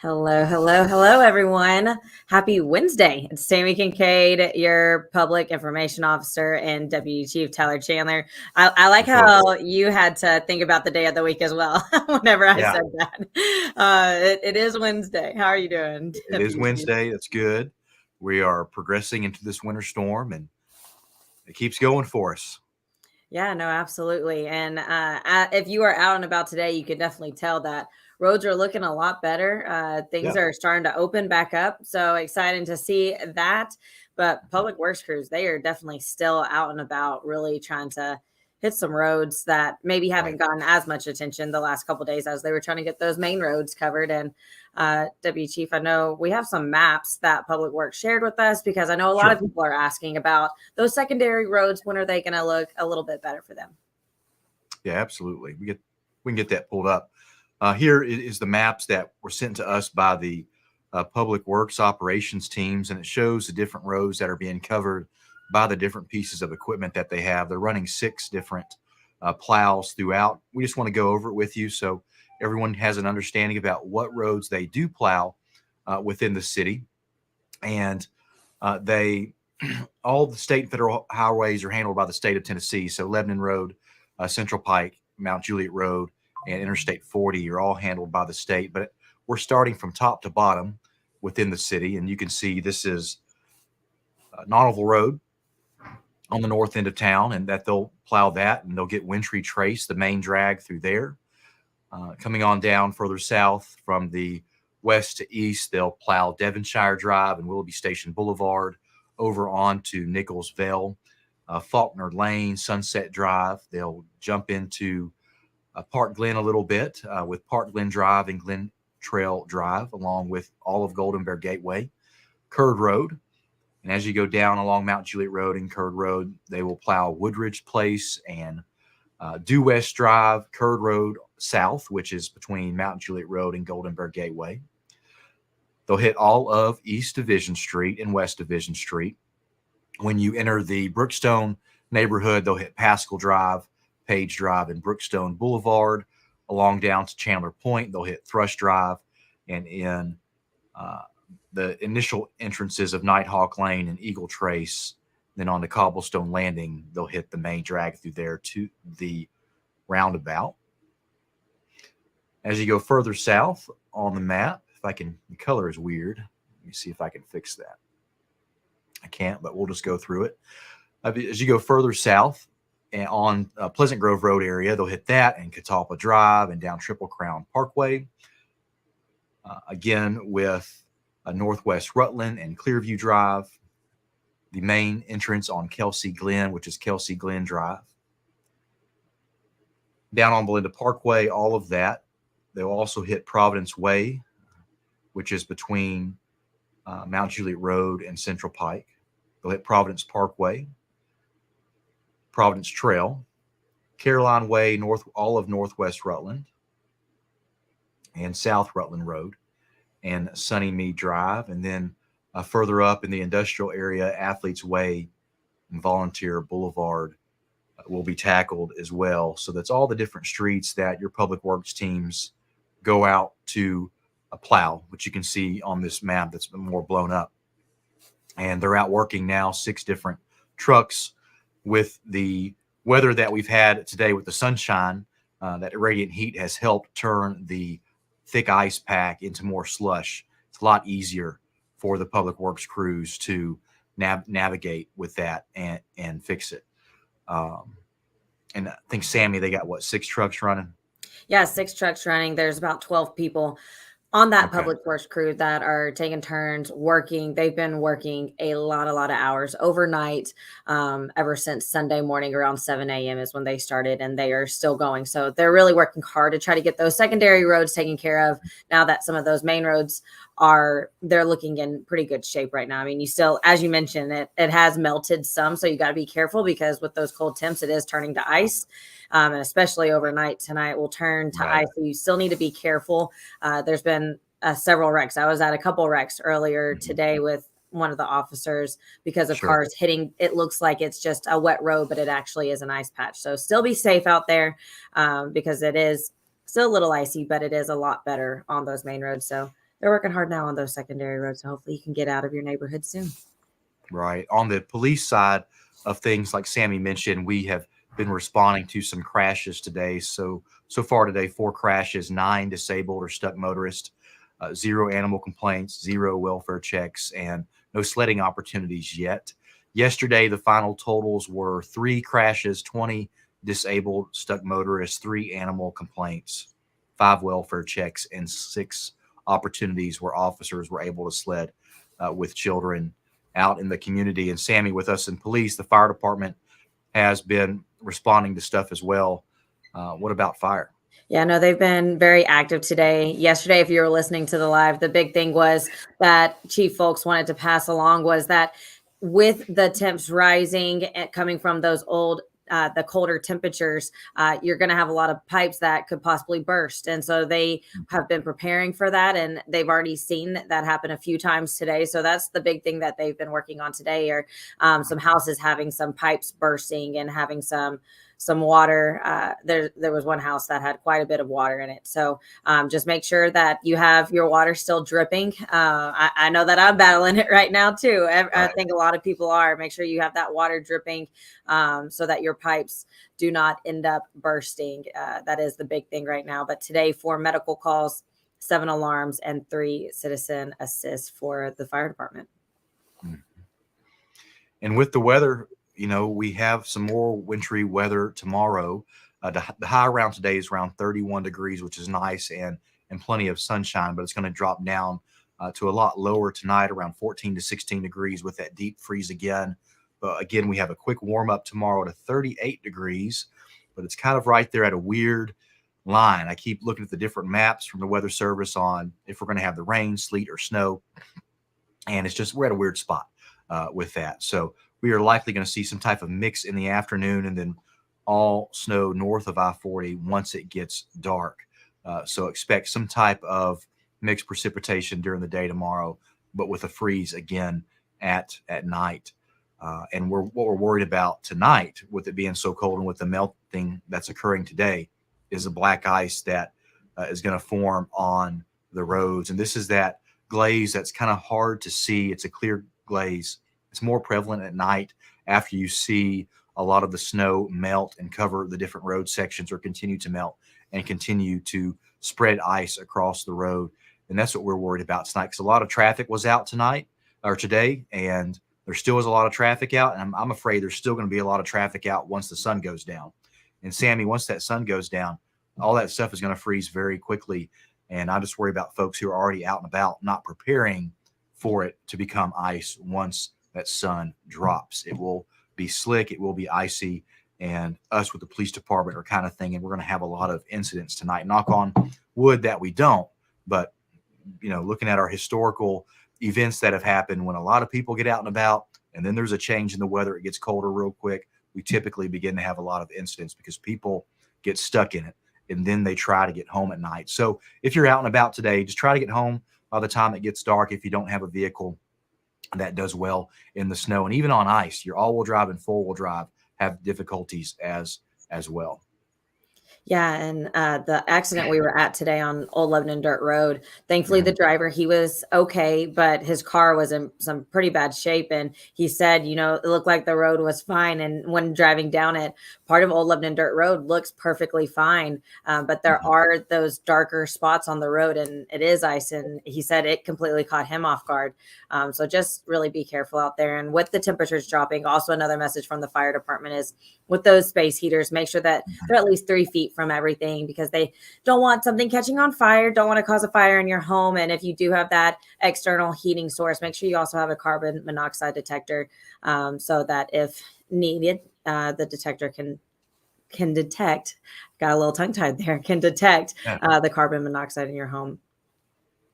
Hello, hello, hello, everyone. Happy Wednesday. It's Tammy Kincaid, your public information officer, and Deputy Chief Tyler Chandler. I like how you had to think about the day of the week as well whenever I said that. It is Wednesday. How are you doing? It is Wednesday. That's good. We are progressing into this winter storm, and it keeps going for us. Yeah, no, absolutely. And if you are out and about today, you can definitely tell that roads are looking a lot better. Things are starting to open back up. So exciting to see that. But public works crews, they are definitely still out and about, really trying to hit some roads that maybe haven't gotten as much attention the last couple of days as they were trying to get those main roads covered. And Deputy Chief, I know we have some maps that Public Works shared with us because I know a lot of people are asking about those secondary roads. When are they going to look a little bit better for them? Yeah, absolutely. We can get that pulled up. Here is the maps that were sent to us by the Public Works operations teams, and it shows the different roads that are being covered by the different pieces of equipment that they have. They're running 6 different plows throughout. We just want to go over it with you so everyone has an understanding about what roads they do plow within the city. And all the state and federal highways are handled by the state of Tennessee. So Lebanon Road, Central Pike, Mount Juliet Road, and Interstate 40 are all handled by the state. But we're starting from top to bottom within the city. And you can see this is Nonneville Road on the north end of town, and that they'll plow that, and they'll get Wintry Trace, the main drag through there. Coming on down further south from the west to east, they'll plow Devonshire Drive and Willoughby Station Boulevard over onto Nichols Vale, Faulkner Lane, Sunset Drive. They'll jump into Park Glen a little bit with Park Glen Drive and Glen Trail Drive, along with all of Golden Bear Gateway, Curd Road. And as you go down along Mount Juliet Road and Curd Road, they will plow Woodridge Place and Due West Drive, Curd Road South, which is between Mount Juliet Road and Golden Bear Gateway. They'll hit all of East Division Street and West Division Street. When you enter the Brookstone neighborhood, they'll hit Pascal Drive, Page Drive, and Brookstone Boulevard. Along down to Chandler Point, they'll hit Thrush Drive, and in the initial entrances of Nighthawk Lane and Eagle Trace, then on the Cobblestone Landing, they'll hit the main drag through there to the roundabout. As you go further south on the map, the color is weird. Let me see if I can fix that. I can't, but we'll just go through it. As you go further south and on Pleasant Grove Road area, they'll hit that and Catalpa Drive and down Triple Crown Parkway. Again, with Northwest Rutland and Clearview Drive, the main entrance on Kelsey Glen, which is Kelsey Glen Drive. Down on Belinda Parkway, all of that. They'll also hit Providence Way, which is between Mount Juliet Road and Central Pike. They'll hit Providence Parkway, Providence Trail, Caroline Way, all of Northwest Rutland, and South Rutland Road, and Sunnymead Drive. And then further up in the industrial area, Athletes Way and Volunteer Boulevard will be tackled as well. So that's all the different streets that your public works teams go out to plow, which you can see on this map that's been more blown up. And they're out working now, 6 different trucks. With the weather that we've had today with the sunshine, that radiant heat has helped turn the thick ice pack into more slush. It's a lot easier for the public works crews to navigate with that and fix it. And I think, Sammy, they got 6 trucks running? Yeah, 6 trucks running. There's about 12 people on that public works crew that are taking turns working. They've been working a lot of hours overnight ever since Sunday morning around 7 a.m. is when they started, and they are still going. So they're really working hard to try to get those secondary roads taken care of now that some of those main roads they're looking in pretty good shape right now. I mean, you still, as you mentioned, it has melted some, so you got to be careful because with those cold temps, it is turning to ice. And especially overnight tonight will turn to ice. So you still need to be careful. There's been several wrecks. I was at a couple wrecks earlier today with one of the officers because of cars hitting. It looks like it's just a wet road, but it actually is an ice patch. So still be safe out there because it is still a little icy, but it is a lot better on those main roads. So they're working hard now on those secondary roads. So hopefully you can get out of your neighborhood soon. Right. On the police side of things, like Sammy mentioned, we have been responding to some crashes today. So far today, 4 crashes, 9 disabled or stuck motorists, 0 animal complaints, 0 welfare checks, and no sledding opportunities yet. Yesterday, the final totals were 3 crashes, 20 disabled, stuck motorists, 3 animal complaints, 5 welfare checks, and 6 opportunities where officers were able to sled with children out in the community. And Sammy, with us in police, the fire department has been responding to stuff as well. What about fire? Yeah, no, they've been very active today. Yesterday, if you were listening to the live, the big thing was that Chief Folks wanted to pass along was that with the temps rising and coming from those the colder temperatures, you're going to have a lot of pipes that could possibly burst. And so they have been preparing for that. And they've already seen that happen a few times today. So that's the big thing that they've been working on today, are some houses having some pipes bursting and having some water. There was one house that had quite a bit of water in it. So just make sure that you have your water still dripping. I know that I'm battling it right now too. I think a lot of people are. Make sure you have that water dripping so that your pipes do not end up bursting. That is the big thing right now. But today, 4 medical calls, 7 alarms, and 3 citizen assists for the fire department. And with the weather, we have some more wintry weather tomorrow. The high around today is around 31 degrees, which is nice, and plenty of sunshine, but it's going to drop down to a lot lower tonight, around 14 to 16 degrees with that deep freeze again. But again, we have a quick warm up tomorrow to 38 degrees, but it's kind of right there at a weird line. I keep looking at the different maps from the Weather Service on if we're going to have the rain, sleet, or snow. And it's just, we're at a weird spot with that. So we are likely going to see some type of mix in the afternoon, and then all snow north of I-40 once it gets dark. So expect some type of mixed precipitation during the day tomorrow, but with a freeze again at night. And what we're worried about tonight, with it being so cold and with the melting that's occurring today, is the black ice that is going to form on the roads. And this is that glaze that's kind of hard to see. It's a clear glaze. It's more prevalent at night after you see a lot of the snow melt and cover the different road sections, or continue to melt and continue to spread ice across the road. And that's what we're worried about tonight, because a lot of traffic was out tonight or today, and there still is a lot of traffic out. And I'm afraid there's still going to be a lot of traffic out once the sun goes down. And Sammy, once that sun goes down, all that stuff is going to freeze very quickly. And I just worry about folks who are already out and about not preparing for it to become ice once that sun drops. It will be slick, it will be icy, and us with the police department are kind of thinking we're going to have a lot of incidents tonight. Knock on wood that we don't, but looking at our historical events that have happened, when a lot of people get out and about and then there's a change in the weather, it gets colder real quick, we typically begin to have a lot of incidents because people get stuck in it and then they try to get home at night. So if you're out and about today, just try to get home by the time it gets dark. If you don't have a vehicle that does well in the snow, and even on ice, your all-wheel drive and four-wheel drive have difficulties as well. Yeah, and the accident we were at today on Old Lebanon Dirt Road, thankfully the driver, he was okay, but his car was in some pretty bad shape. And he said, it looked like the road was fine. And when driving down it, part of Old Lebanon Dirt Road looks perfectly fine. But there are those darker spots on the road, and it is ice. And he said it completely caught him off guard. So just really be careful out there. And with the temperatures dropping, also another message from the fire department is, with those space heaters, make sure that they're at least 3 feet from everything, because they don't want something catching on fire, don't want to cause a fire in your home. And if you do have that external heating source, make sure you also have a carbon monoxide detector, so that if needed, the detector can detect, got a little tongue tied there, can detect the carbon monoxide in your home.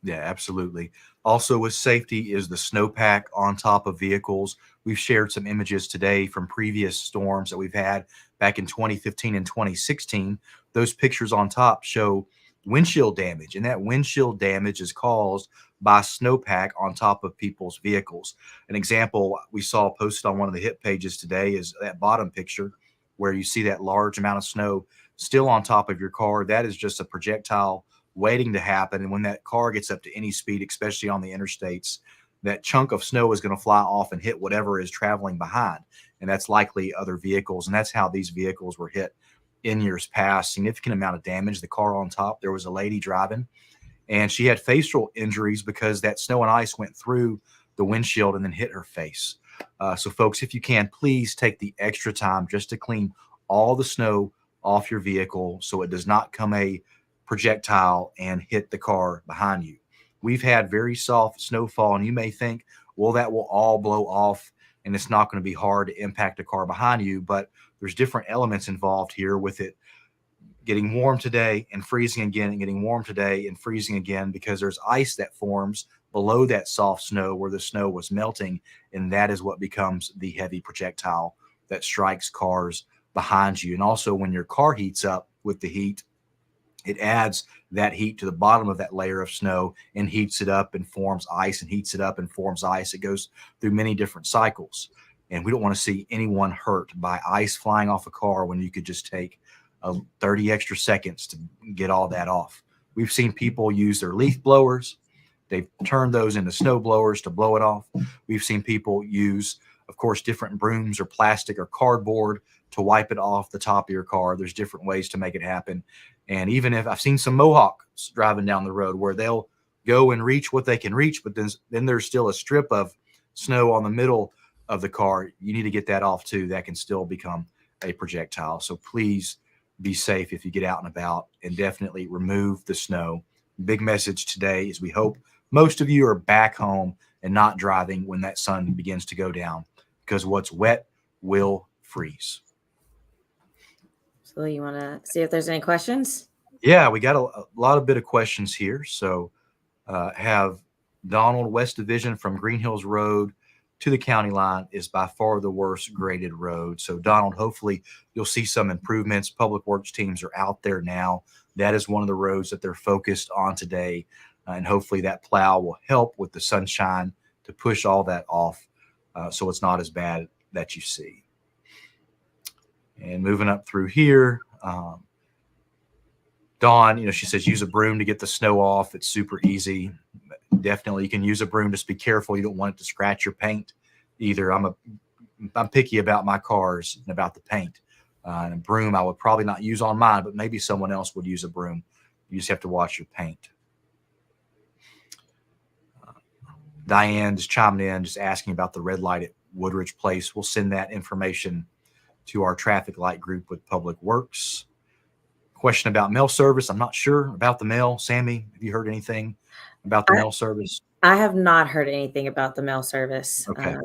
Yeah, absolutely. Also, with safety is the snowpack on top of vehicles. We've shared some images today from previous storms that we've had back in 2015 and 2016. Those pictures on top show windshield damage, and that windshield damage is caused by snowpack on top of people's vehicles. An example we saw posted on one of the hit pages today is that bottom picture, where you see that large amount of snow still on top of your car. That is just a projectile waiting to happen. And when that car gets up to any speed, especially on the interstates, that chunk of snow is going to fly off and hit whatever is traveling behind. And that's likely other vehicles. And that's how these vehicles were hit in years past. Significant amount of damage. The car on top, there was a lady driving, and she had facial injuries because that snow and ice went through the windshield and then hit her face. So folks, if you can, please take the extra time just to clean all the snow off your vehicle so it does not come a projectile and hit the car behind you. We've had very soft snowfall, and you may think, well, that will all blow off and it's not going to be hard to impact a car behind you. But there's different elements involved here with it getting warm today and freezing again, and getting warm today and freezing again, because there's ice that forms below that soft snow where the snow was melting. And that is what becomes the heavy projectile that strikes cars behind you. And also, when your car heats up with the heat, it adds that heat to the bottom of that layer of snow and heats it up and forms ice, and heats it up and forms ice. It goes through many different cycles. And we don't want to see anyone hurt by ice flying off a car when you could just take 30 extra seconds to get all that off. We've seen people use their leaf blowers. They've turned those into snow blowers to blow it off. We've seen people use, of course, different brooms or plastic or cardboard to wipe it off the top of your car. There's different ways to make it happen. And even if I've seen some Mohawks driving down the road where they'll go and reach what they can reach, but then there's still a strip of snow on the middle of the car. You need to get that off too. That can still become a projectile. So please be safe if you get out and about, and definitely remove the snow. Big message today is we hope most of you are back home and not driving when that sun begins to go down, because what's wet will freeze. So you want to see if there's any questions? Yeah, we got a lot of bit of questions here. So have Donald, West Division from Green Hills Road to the county line is by far the worst graded road. So Donald, hopefully you'll see some improvements. Public Works teams are out there now. That is one of the roads that they're focused on today. And hopefully that plow will help with the sunshine to push all that off, so it's not as bad that you see. And moving up through here, Dawn, she says use a broom to get the snow off. It's super easy. Definitely, you can use a broom. Just be careful. You don't want it to scratch your paint either. I'm picky about my cars and about the paint. And a broom I would probably not use on mine, but maybe someone else would use a broom. You just have to watch your paint. Diane just chiming in, just asking about the red light at Woodridge Place. We'll send that information to our traffic light group with Public Works. Question about mail service. I'm not sure about the mail. Sammy, have you heard anything about the mail service? I have not heard anything about the mail service. Okay.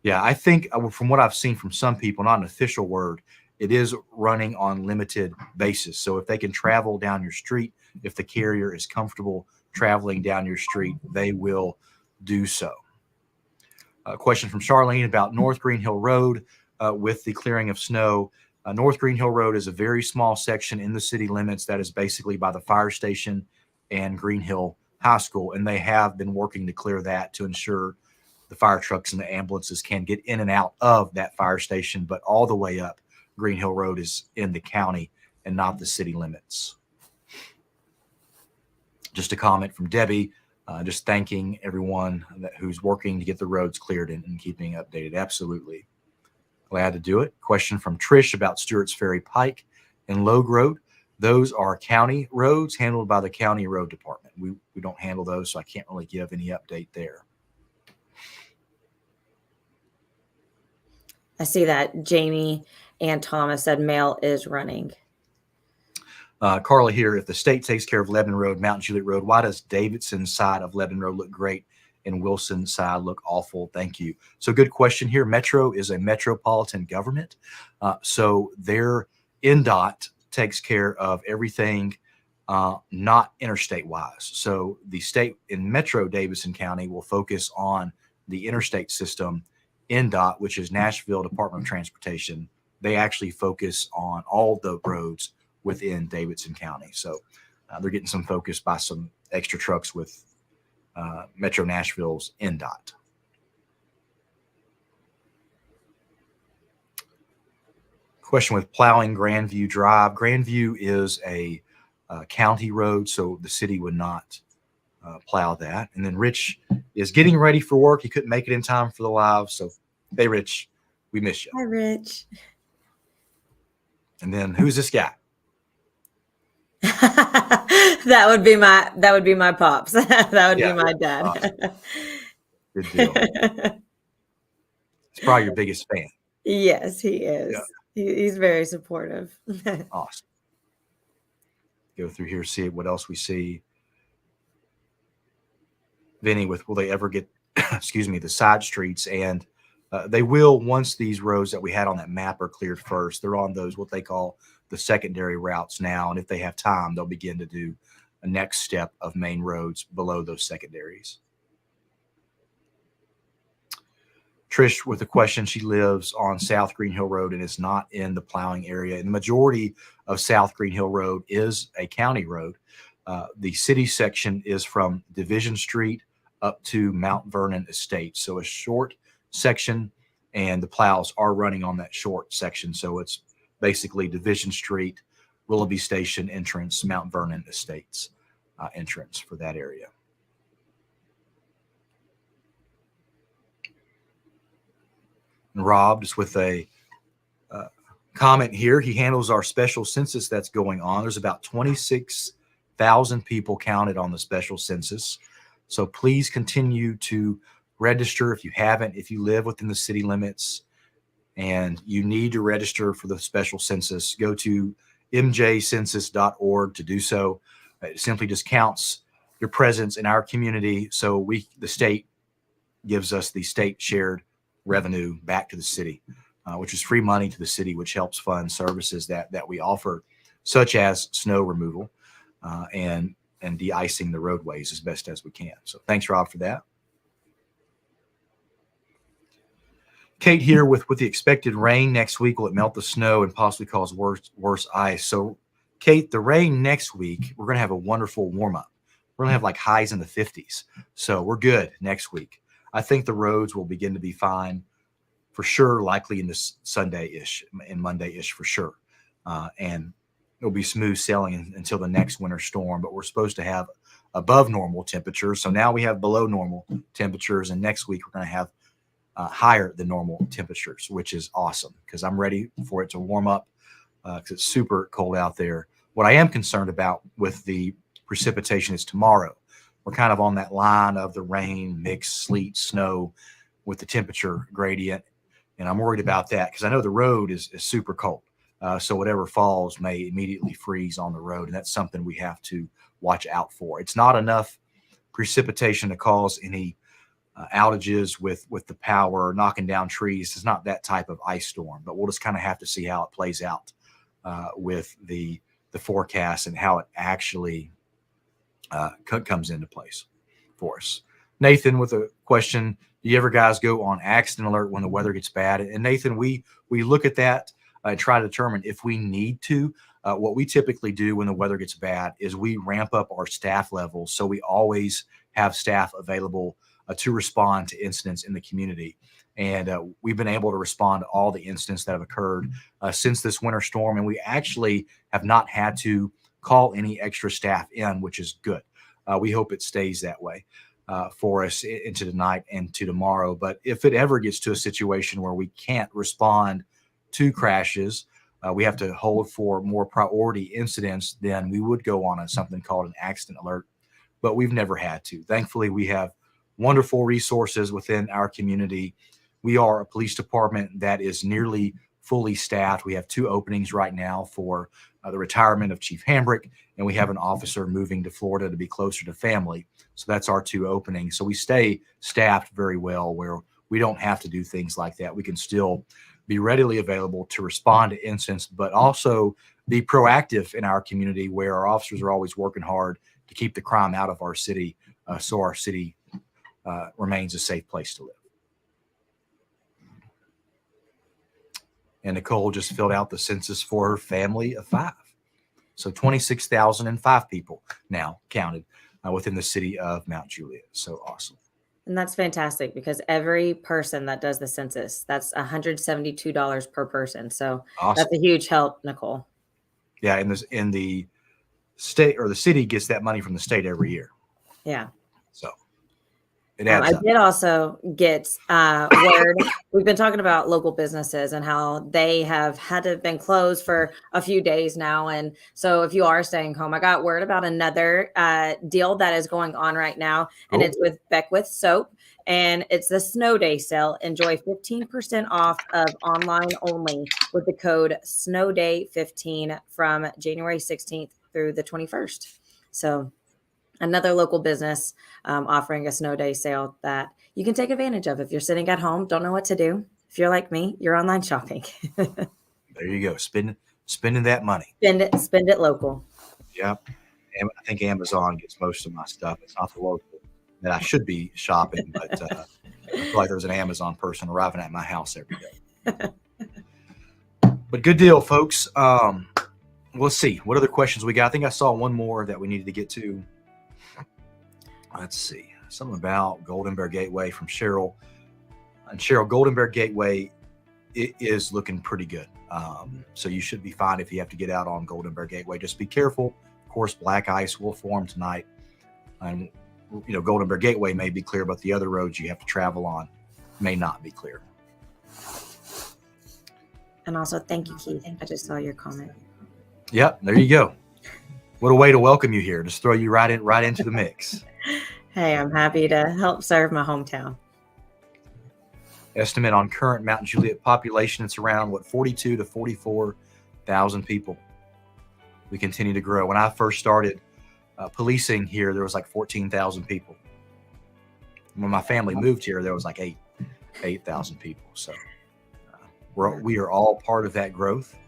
Yeah, I think from what I've seen from some people, not an official word, it is running on limited basis. So if they can travel down your street, if the carrier is comfortable traveling down your street, they will do so. A question from Charlene about North Green Hill Road with the clearing of snow. North Green Hill Road is a very small section in the city limits that is basically by the fire station and Green Hill High School, and they have been working to clear that to ensure the fire trucks and the ambulances can get in and out of that fire station. But all the way up Green Hill Road is in the county and not the city limits. Just a comment from Debbie, just thanking everyone who's working to get the roads cleared and keeping updated. Absolutely. Glad to do it. Question from Trish about Stewart's Ferry Pike and Logue Road. Those are county roads handled by the county road department. We don't handle those, so I can't really give any update there. I see that Jamie and Thomas said mail is running. Carla here, if the state takes care of Lebon Road, Mount Juliet Road, why does Davidson's side of Lebon Road look great and Wilson's side look awful? Thank you. So good question here. Metro is a metropolitan government. So their NDOT takes care of everything not interstate wise. So the state in Metro Davidson County will focus on the interstate system. NDOT, which is Nashville Department of Transportation, they actually focus on all the roads within Davidson County. So they're getting some focus by some extra trucks with Metro Nashville's NDOT. Question with plowing Grandview Drive. Grandview is a county road, so the city would not plow that. And then Rich is getting ready for work. He couldn't make it in time for the live. So, hey, Rich, we miss you. Hi, Rich. And then who's this guy? That would be my pops. That would be my dad. Awesome. Good deal. He's probably your biggest fan. Yes, he is. Yeah. He's very supportive. Awesome. Go through here, see what else we see. Vinny with will they ever get, excuse me, the side streets? And they will once these roads that we had on that map are cleared first. They're on those, what they call the secondary routes now. And if they have time, they'll begin to do a next step of main roads below those secondaries. Trish with a question. She lives on South Green Hill Road and is not in the plowing area. And the majority of South Green Hill Road is a county road. The city section is from Division Street up to Mount Vernon Estate. So a short section, and the plows are running on that short section. So it's basically Division Street, Willoughby Station entrance, Mount Vernon Estates entrance for that area. And Rob, just with a comment here, he handles our special census that's going on. There's about 26,000 people counted on the special census. So please continue to register if you haven't, if you live within the city limits and you need to register for the special census, go to mjcensus.org to do so. It simply just counts your presence in our community. So the state gives us the state shared revenue back to the city, which is free money to the city, which helps fund services that we offer, such as snow removal and de-icing the roadways as best as we can. So thanks, Rob, for that. Kate here with the expected rain next week, will it melt the snow and possibly cause worse ice? So Kate, the rain next week, we're going to have a wonderful warm up. We're going to have like highs in the 50s. So we're good next week. I think the roads will begin to be fine for sure, likely in this Sunday-ish and Monday-ish for sure. And it'll be smooth sailing until the next winter storm, but we're supposed to have above normal temperatures. So now we have below normal temperatures, and next week we're going to have higher than normal temperatures, which is awesome because I'm ready for it to warm up because it's super cold out there. What I am concerned about with the precipitation is tomorrow. We're kind of on that line of the rain, mix, sleet, snow with the temperature gradient. And I'm worried about that because I know the road is super cold. So whatever falls may immediately freeze on the road. And that's something we have to watch out for. It's not enough precipitation to cause any outages with the power, knocking down trees. It's not that type of ice storm, but we'll just kind of have to see how it plays out with the forecast and how it actually comes into place for us. Nathan with a question. Do you ever guys go on accident alert when the weather gets bad? And Nathan, we look at that and try to determine if we need to. What we typically do when the weather gets bad is we ramp up our staff levels. So we always have staff available to respond to incidents in the community. And we've been able to respond to all the incidents that have occurred since this winter storm. And we actually have not had to call any extra staff in, which is good. We hope it stays that way for us into tonight and to tomorrow. But if it ever gets to a situation where we can't respond to crashes, we have to hold for more priority incidents, then we would go on something called an accident alert. But we've never had to. Thankfully, we have wonderful resources within our community. We are a police department that is nearly fully staffed. We have 2 openings right now for the retirement of Chief Hambrick, and we have an officer moving to Florida to be closer to family. So that's our 2 openings. So we stay staffed very well where we don't have to do things like that. We can still be readily available to respond to incidents, but also be proactive in our community where our officers are always working hard to keep the crime out of our city so our city remains a safe place to live. And Nicole just filled out the census for her family of 5. So 26,005 people now counted within the city of Mount Juliet. So awesome. And that's fantastic because every person that does the census, that's $172 per person. So awesome. That's a huge help, Nicole. Yeah, in the state or the city gets that money from the state every year. Yeah. So it adds I up. did also get word. We've been talking about local businesses and how they have had to have been closed for a few days now. And so if you are staying home, I got word about another deal that is going on right now. And Cool. it's with Beckwith Soap. And it's the Snow Day sale. Enjoy 15% off of online only with the code SNOWDAY15 from January 16th through the 21st. So another local business offering a snow day sale that you can take advantage of if you're sitting at home, don't know what to do. If you're like me, you're online shopping. There you go. Spending that money. Spend it local. Yep. And I think Amazon gets most of my stuff. It's not the local that I should be shopping, but I feel like there's an Amazon person arriving at my house every day. But good deal, folks. Let's see what other questions we got. I think I saw one more that we needed to get to. Let's see. Something about Golden Bear Gateway from Cheryl. And Cheryl, Golden Bear Gateway, it is looking pretty good. So you should be fine if you have to get out on Golden Bear Gateway. Just be careful. Of course, black ice will form tonight. And, Golden Bear Gateway may be clear, but the other roads you have to travel on may not be clear. And also, thank you, Keith. I just saw your comment. Yep, there you go. What a way to welcome you here. Just throw you right into the mix. Hey, I'm happy to help serve my hometown. Estimate on current Mount Juliet population, it's around 42 to 44,000 people. We continue to grow. When I first started policing here, there was like 14,000 people. When my family moved here, there was like 8,000 people. So we are all part of that growth,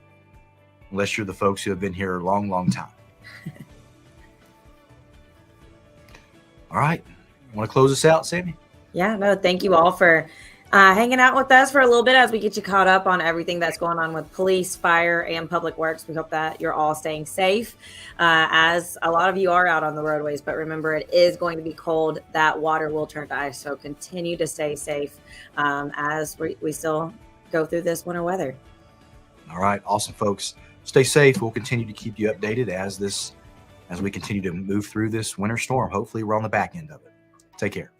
unless you're the folks who have been here a long, long time. All right. Want to close this out, Sammy? Yeah, no, thank you all for hanging out with us for a little bit as we get you caught up on everything that's going on with police, fire, and public works. We hope that you're all staying safe as a lot of you are out on the roadways. But remember, it is going to be cold. That water will turn to ice. So continue to stay safe as we still go through this winter weather. All right. Awesome, folks. Stay safe. We'll continue to keep you updated as we continue to move through this winter storm. Hopefully we're on the back end of it. Take care.